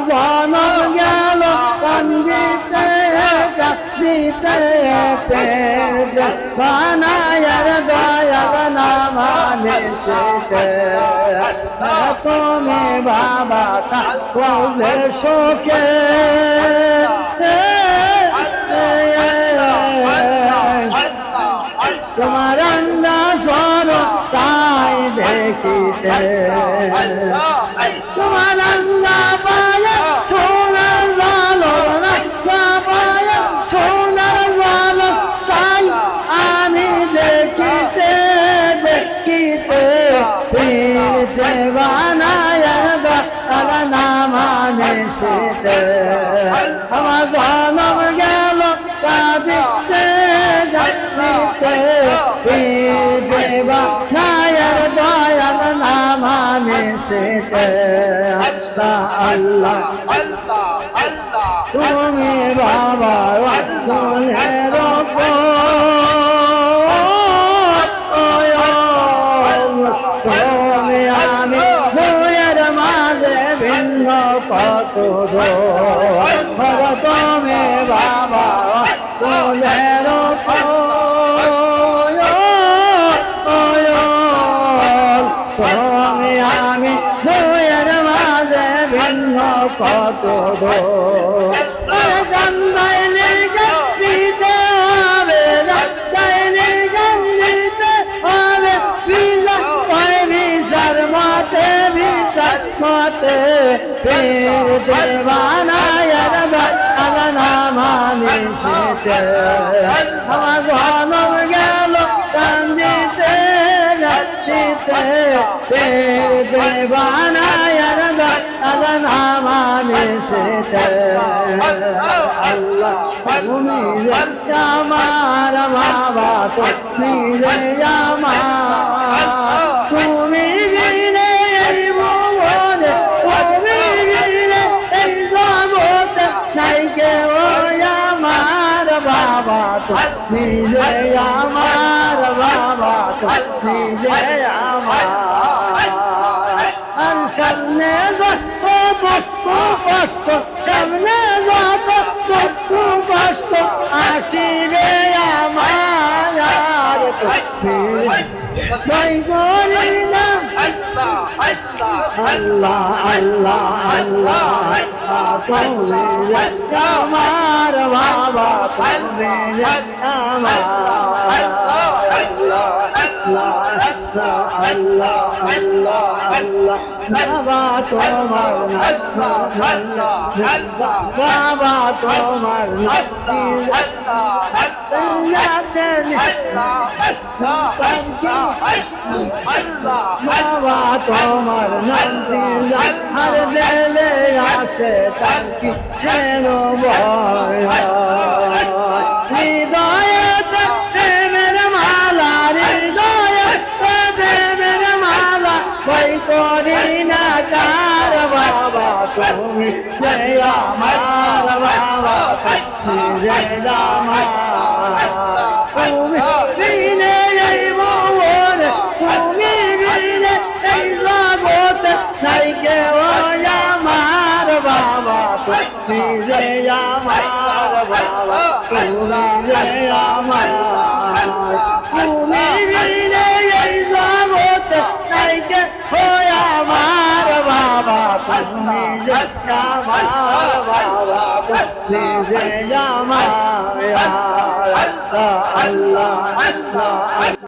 জনম গেল কান্দিতে কাঁদিতে পেট বানায়ার দয়াল না মানে সেতে তুমি বাবা থাকো যে শোকে তোমার রান্না সর চাই দেখিতে তোমার রান্না পায় সোনার জালো রান্না পায় সোনার জালো চাই আমি দেখিতে দেখিতে পীরতে বানায়ার দয়াল না মানে সেতে আমার জনম গেল কাঁদিতে কাঁদিতে পীরতে বানায়ার দয়াল না মানে সেতে আল্লাহ আল্লাহ তুমি বাবা রাসূলের তুমি আমি দুয়ের মাঝে ভিন্ন কত তুমি বাবা রাসূলের তুমি আমি দুয়ের মাঝে ভিন্ন কত জানাইলে দিতে হবে জানাইলে দিতে হবে বিচার মতে পীরতে বানায়ার দয়াল না মানে সেতে আমার জনম গেল কান্দিতে কাঁদিতে পীরতে বানায়ার দয়াল না মানে সেতে আল্লাহ তুমি যে আমার বাবা তুমি যে আমার তুমি বিনে এই ভুবনে তুমি বিনে এই জগতে নাই কেউ আমার বাবা তুমি যে আমার বাবা তুমি যে আমার আর সামনে যত দুঃখ কষ্ট সামনে যত দুঃখ কষ্ট আসিবে আমার ভয় করি না আল্লাহ আল্লাহ আল্লাহ তুমি আমার বাবা তুমি আমার আল্লাহ আল্লাহ আল্লাহ বাবা তোমার বাবা তোমার বাবা তোমার নামটি আর দেলে আসে তার কি যেন ভয় হৃদয়তে প্রেমের মালা হৃদয়তে প্রেমের মালা ভয় করি না কার বাবা তুমি যে আমার বাবা তুমি যে আমার তুমি বিনে এই ভুবনে তুমি বিনে এই জগতে নাই কেউ আমার বাবা তুমি যে আমার বাবা তুমি যে আমার তুমি বিনে এই জগতে নাই কেউ আমার বাবা তুমি যে আমার বাবা তুমি যে আমার আল্লাহ আল্লাহ